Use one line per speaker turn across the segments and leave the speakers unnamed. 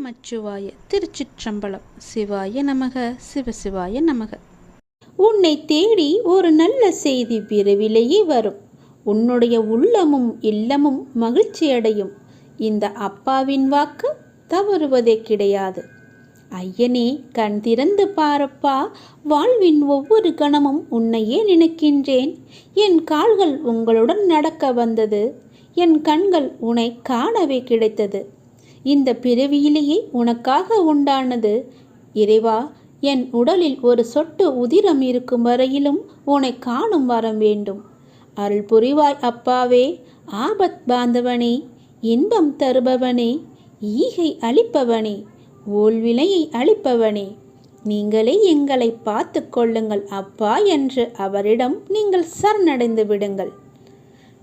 நமச்சிவாய. திருச்சிற்றம்பலம். சிவாய நமக. சிவசிவாய நமக. உன்னை தேடி ஒரு நல்ல செய்தி விரைவிலேயே வரும். உன்னுடைய உள்ளமும் இல்லமும் மகிழ்ச்சியடையும். இந்த அப்பாவின் வாக்கு தவறுவதே கிடையாது. ஐயனே, கண் திறந்து பாரப்பா. வாழ்வின் ஒவ்வொரு கணமும் உன்னையே நினைக்கின்றேன். என் கால்கள் உங்களுடன் நடக்க வந்தது. என் கண்கள் உன்னை காணவே கிடைத்தது. இந்த பிறவியிலேயே உனக்காக உண்டானது. இறைவா, என் உடலில் ஒரு சொட்டு உதிரம் இருக்கும் வரையிலும் உன்னை காணும் வரம் வேண்டும். அருள் புரிவாய் அப்பாவே. ஆபத் பாந்தவனே, இன்பம் தருபவனே, ஈகை அளிப்பவனே, ஓல்வினையை அளிப்பவனே, நீங்களே எங்களை பார்த்து கொள்ளுங்கள் அப்பா என்று அவரிடம் நீங்கள் சரணடைந்து விடுங்கள்.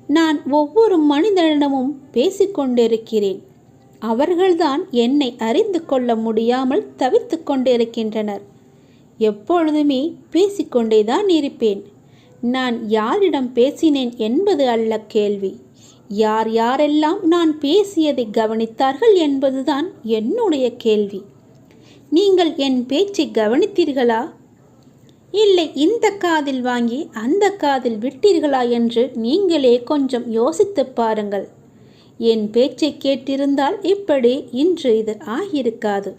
நான் ஒவ்வொரு மனிதனிடமும் பேசிக்கொண்டிருக்கிறேன். அவர்கள்தான் என்னை அறிந்து கொள்ள முடியாமல் தவித்து கொண்டிருக்கின்றனர். எப்பொழுதுமே பேசிக்கொண்டேதான் இருப்பேன். நான் யாரிடம் பேசினேன் என்பது அல்ல கேள்வி. யார் யாரெல்லாம் நான் பேசியதை கவனித்தார்கள் என்பதுதான் என்னுடைய கேள்வி. நீங்கள் என் பேச்சை கவனித்தீர்களா? இல்லை, இந்த காதில் வாங்கி அந்த காதில் விட்டீர்களா என்று நீங்களே கொஞ்சம் யோசித்து பாருங்கள். என் பேச்சை கேட்டிருந்தால் இப்படி இன்று இது ஆகியிருக்காது.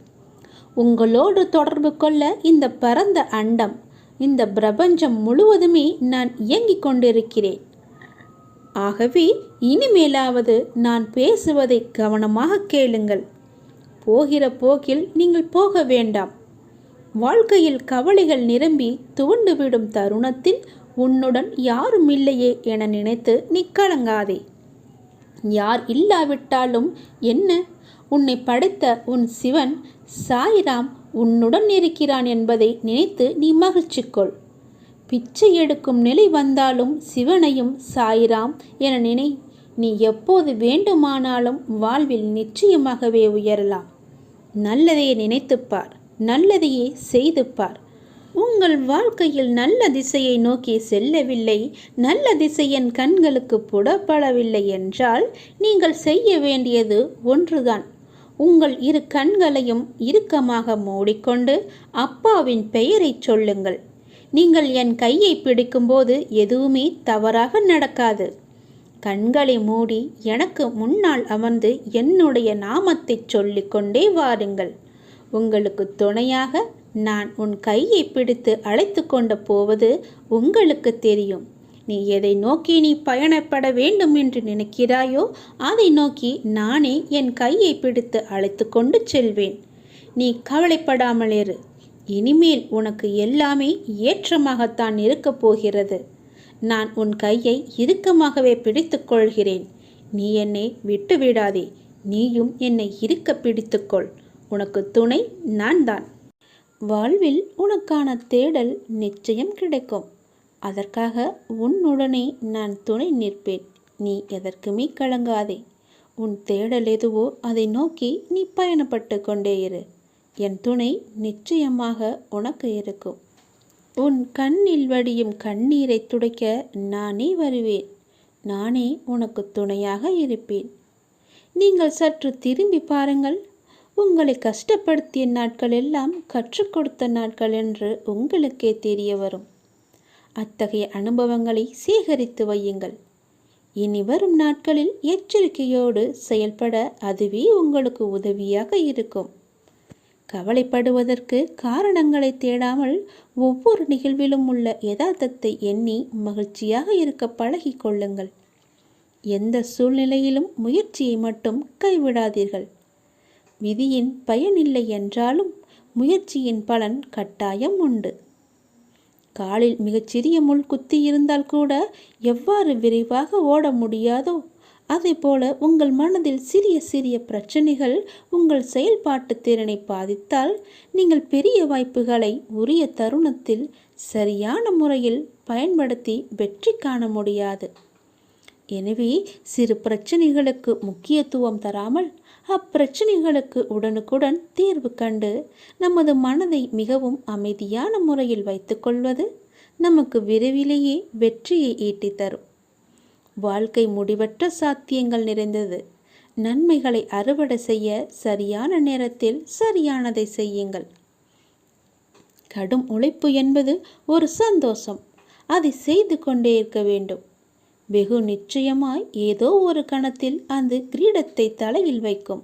உங்களோடு தொடர்பு கொள்ள இந்த பரந்த அண்டம், இந்த பிரபஞ்சம் முழுவதுமே நான் இயங்கிக் கொண்டிருக்கிறேன். ஆகவே இனிமேலாவது நான் பேசுவதை கவனமாக கேளுங்கள். போகிற போக்கில் நீங்கள் போக வேண்டாம். வாழ்க்கையில் கவலைகள் நிரம்பி துவண்டுவிடும் தருணத்தில் உன்னுடன் யாரும் இல்லையே என நினைத்து நீ கலங்காதே. யார் இல்லாவிட்டாலும் என்ன, உன்னை படைத்த உன் சிவன் சாய்ராம் உன்னுடன் இருக்கிறான் என்பதை நினைத்து நீ மகிழ்ச்சி கொள். பிச்சை எடுக்கும் நிலை வந்தாலும் சிவனையும் சாய்ராம் என நினை. நீ எப்போது வேண்டுமானாலும் வாழ்வில் நிச்சயமாகவே உயரலாம். நல்லதையே நினைத்துப்பார், நல்லதையே செய்து பார். உங்கள் வாழ்க்கையில் நல்ல திசையை நோக்கி செல்லவில்லை, நல்ல திசை என் கண்களுக்கு புலப்படவில்லை என்றால் நீங்கள் செய்ய வேண்டியது ஒன்றுதான். உங்கள் இரு கண்களையும் இறுக்கமாக மூடிக்கொண்டு அப்பாவின் பெயரை சொல்லுங்கள். நீங்கள் என் கையை பிடிக்கும்போது எதுவுமே தவறாக நடக்காது. கண்களை மூடி எனக்கு முன்னால் அமர்ந்து என்னுடைய நாமத்தை சொல்லிக்கொண்டே வாருங்கள். உங்களுக்கு துணையாக நான் உன் கையை பிடித்து அழைத்து கொண்டு போவது உங்களுக்கு தெரியும். நீ எதை நோக்கி நீ பயணப்பட வேண்டும் என்று நினைக்கிறாயோ அதை நோக்கி நானே என் கையை பிடித்து அழைத்து கொண்டு செல்வேன். நீ கவலைப்படாமல் இரு. இனிமேல் உனக்கு எல்லாமே ஏற்றமாகத்தான் இருக்கப் போகிறது. நான் உன் கையை இறுக்கமாகவே பிடித்து கொள்கிறேன். நீ என்னை விட்டு விடாதே. நீயும் என்னை இறுக்க பிடித்துக்கொள். உனக்கு துணை நான் தான். வாழ்வில் உனக்கான தேடல் நிச்சயம் கிடைக்கும். அதற்காக உன்னுடனே நான் துணை நிற்பேன். நீ எதற்குமே கலங்காதே. உன் தேடல் எதுவோ அதை நோக்கி நீ பயணப்பட்டு கொண்டே இரு. என் துணை நிச்சயமாக உனக்கு இருக்கும். உன் கண்ணில் வடியும் கண்ணீரை துடைக்க நானே வருவேன். நானே உனக்கு துணையாக இருப்பேன். நீங்கள் சற்று திரும்பி பாருங்கள். உங்களை கஷ்டப்படுத்திய நாட்கள் எல்லாம் கற்றுக் கொடுத்த நாட்கள் என்று உங்களுக்கே தெரிய வரும். அத்தகைய அனுபவங்களை சேகரித்து வையுங்கள். இனி வரும் நாட்களில் எச்சரிக்கையோடு செயல்பட அதுவே உங்களுக்கு உதவியாக இருக்கும். கவலைப்படுவதற்கு காரணங்களை தேடாமல் ஒவ்வொரு நிகழ்விலும் உள்ள யதார்த்தத்தை எண்ணி மகிழ்ச்சியாக இருக்க பழகி கொள்ளுங்கள். எந்த சூழ்நிலையிலும் முயற்சியை மட்டும் கைவிடாதீர்கள். விதியின் பயனில்லை என்றாலும் முயற்சியின் பலன் கட்டாயம் உண்டு. காலில் மிகச்சிறிய முள் குத்தி இருந்தால் கூட எவ்வாறு விரைவாக ஓட முடியாதோ அதே போல உங்கள் மனதில் சிறிய சிறிய பிரச்சனைகள் உங்கள் செயல்பாட்டு திறனை பாதித்தால் நீங்கள் பெரிய வாய்ப்புகளை உரிய தருணத்தில் சரியான முறையில் பயன்படுத்தி வெற்றி காண முடியாது. எனவே சிறு பிரச்சனைகளுக்கு முக்கியத்துவம் தராமல் அப்பிரச்சனைகளுக்கு உடனுக்குடன் தீர்வு கண்டு நமது மனதை மிகவும் அமைதியான முறையில் வைத்துக்கொள்வது நமக்கு விரைவிலேயே வெற்றியை ஈட்டி தரும். வாழ்க்கை முடிவற்ற சாத்தியங்கள் நிறைந்தது. நன்மைகளை அறுவடை செய்ய சரியான நேரத்தில் சரியானதை செய்யுங்கள். கடும் உழைப்பு என்பது ஒரு சந்தோஷம். அதை செய்து கொண்டே இருக்க வேண்டும். வெகு நிச்சயமாய் ஏதோ ஒரு கணத்தில் அந்த கிரீடத்தை தலையில் வைக்கும்.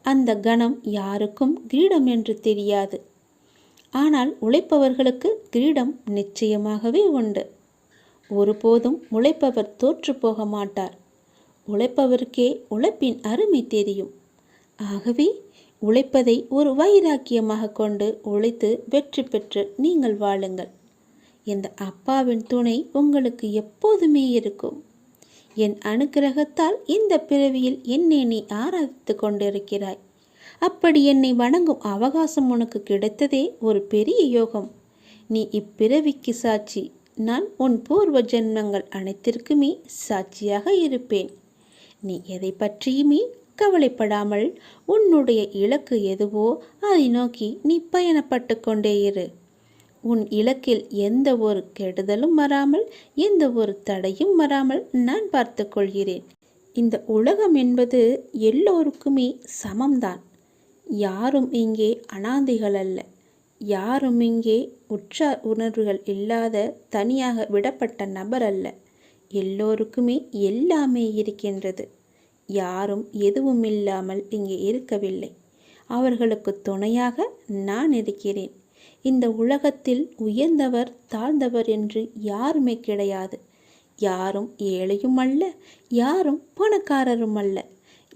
அந்த கணம் யாருக்கும் கிரீடம் என்று தெரியாது. ஆனால் உழைப்பவர்களுக்கு கிரீடம் நிச்சயமாகவே உண்டு. ஒருபோதும் உழைப்பவர் தோற்று போக மாட்டார். உழைப்பவருக்கே உழைப்பின் அருமை தெரியும். ஆகவே உழைப்பதை ஒரு வைராக்கியமாக கொண்டு உழைத்து வெற்றி பெற்று நீங்கள் வாழுங்கள். இந்த அப்பாவின் துணை உங்களுக்கு எப்போதுமே இருக்கும். என் அனுக்கிரகத்தால் இந்த பிறவியில் என்னை நீ ஆராதித்து கொண்டிருக்கிறாய். அப்படி என்னை வணங்கும் அவகாசம் உனக்கு கிடைத்ததே ஒரு பெரிய யோகம். நீ இப்பிறவிக்கு சாட்சி. நான் உன் பூர்வ ஜென்மங்கள் அனைத்திற்குமே சாட்சியாக இருப்பேன். நீ எதை பற்றியுமே கவலைப்படாமல் உன்னுடைய இலக்கு எதுவோ அதை நோக்கி நீ பயணப்பட்டு கொண்டே இரு. உன் இலக்கில் எந்த ஒரு கெடுதலும் வராமல், எந்த ஒரு தடையும் வராமல் நான் பார்த்து கொள்கிறேன். இந்த உலகம் என்பது எல்லோருக்குமே சமம்தான். யாரும் இங்கே அனாதைகள் அல்ல. யாரும் இங்கே உற்றார் உணர்வுகள் இல்லாத தனியாக விடப்பட்ட நபர் அல்ல. எல்லோருக்குமே எல்லாமே இருக்கின்றது. யாரும் எதுவும் இல்லாமல் இங்கே இருக்கவில்லை. அவர்களுக்கு துணையாக நான் இருக்கிறேன். இந்த உலகத்தில் உயர்ந்தவர் தாழ்ந்தவர் என்று யாருமே கிடையாது. யாரும் ஏழையும் அல்ல, யாரும் பணக்காரரும் அல்ல.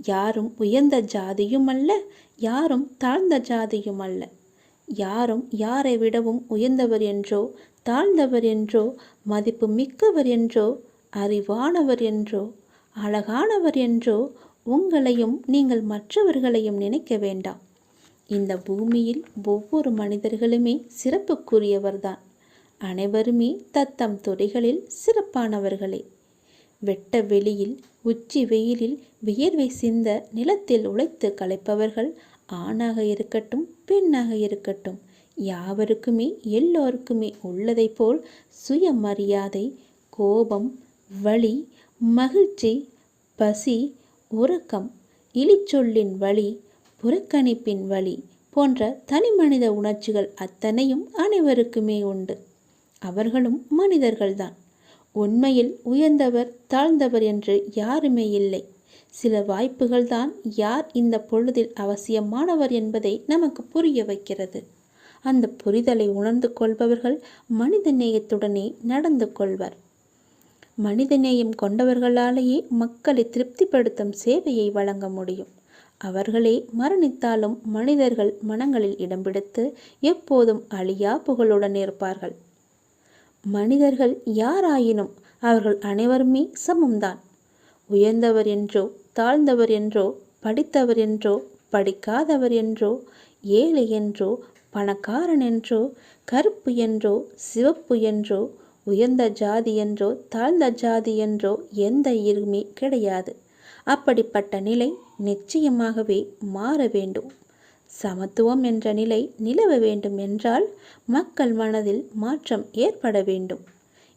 யாரும் உயர்ந்த ஜாதியும் அல்ல, யாரும் தாழ்ந்த ஜாதியும் அல்ல. யாரும் யாரை விடவும் உயர்ந்தவர் என்றோ தாழ்ந்தவர் என்றோ மதிப்பு மிக்கவர் என்றோ அறிவானவர் என்றோ அழகானவர் என்றோ உங்களையும் நீங்கள் மற்றவர்களையும் நினைக்க வேண்டாம். இந்த பூமியில் ஒவ்வொரு மனிதர்களுமே சிறப்புக்குரியவர்தான். அனைவருமே தத்தம் துறைகளில் சிறப்பானவர்களே. வெட்ட வெளியில் உச்சி வெயிலில் வியர்வை சிந்த நிலத்தில் உழைத்து களைப்பவர்கள் ஆணாக இருக்கட்டும் பெண்ணாக இருக்கட்டும், யாவருக்குமே எல்லோருக்குமே உள்ளதை போல் சுயமரியாதை, கோபம், வலி, மகிழ்ச்சி, பசி, உறக்கம், இழிச்சொல்லின் வலி, புறக்கணிப்பின் வலி போன்ற தனிமனித உணர்ச்சிகள் அத்தனையும் அனைவருக்குமே உண்டு. அவர்களும் மனிதர்கள்தான். உண்மையில் உயர்ந்தவர் தாழ்ந்தவர் என்று யாருமே இல்லை. சில வாய்ப்புகள்தான் யார் இந்த பொழுதில் அவசியமானவர் என்பதை நமக்கு புரிய வைக்கிறது. அந்த புரிதலை உணர்ந்து கொள்பவர்கள் மனித நேயத்துடனே நடந்து கொள்வர். மனிதநேயம் கொண்டவர்களாலேயே மக்களை திருப்திப்படுத்தும் சேவையை வழங்க முடியும். அவர்களே மரணித்தாலும் மனிதர்கள் மனங்களில் இடம் பிடித்து எப்போதும் அழியா புகழுடன் இருப்பார்கள். மனிதர்கள் யாராயினும் அவர்கள் அனைவருமே சமம்தான். உயர்ந்தவர் என்றோ தாழ்ந்தவர் என்றோ படித்தவர் என்றோ படிக்காதவர் என்றோ ஏழை என்றோ பணக்காரன் என்றோ கருப்பு என்றோ சிவப்பு என்றோ உயர்ந்த ஜாதி என்றோ தாழ்ந்த ஜாதி என்றோ எந்த இருமே கிடையாது. அப்படிப்பட்ட நிலை நிச்சயமாகவே மாற வேண்டும். சமத்துவம் என்ற நிலை நிலவ வேண்டும் என்றால் மக்கள் மனதில் மாற்றம் ஏற்பட வேண்டும்.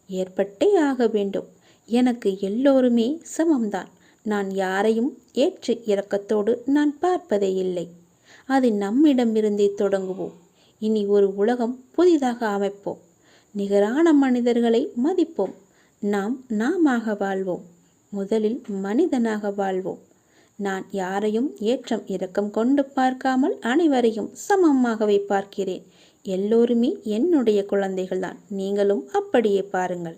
ஏற்பட்டே ஆக வேண்டும். எனக்கு எல்லோருமே சமம்தான். நான் யாரையும் ஏற்று இரக்கத்தோடு நான் பார்ப்பதே இல்லை. அது நம்மிடமிருந்தே தொடங்குவோம். இனி ஒரு உலகம் புதிதாக அமைப்போம். நிகரான மனிதர்களை மதிப்போம். நாமாக வாழ்வோம். முதலில் மனிதனாக வாழ்வோம். நான் யாரையும் ஏற்றம் இரக்கம் கொண்டு பார்க்காமல் அனைவரையும் சமமாகவே பார்க்கிறேன். எல்லோருமே என்னுடைய குழந்தைகள்தான். நீங்களும் அப்படியே பாருங்கள்.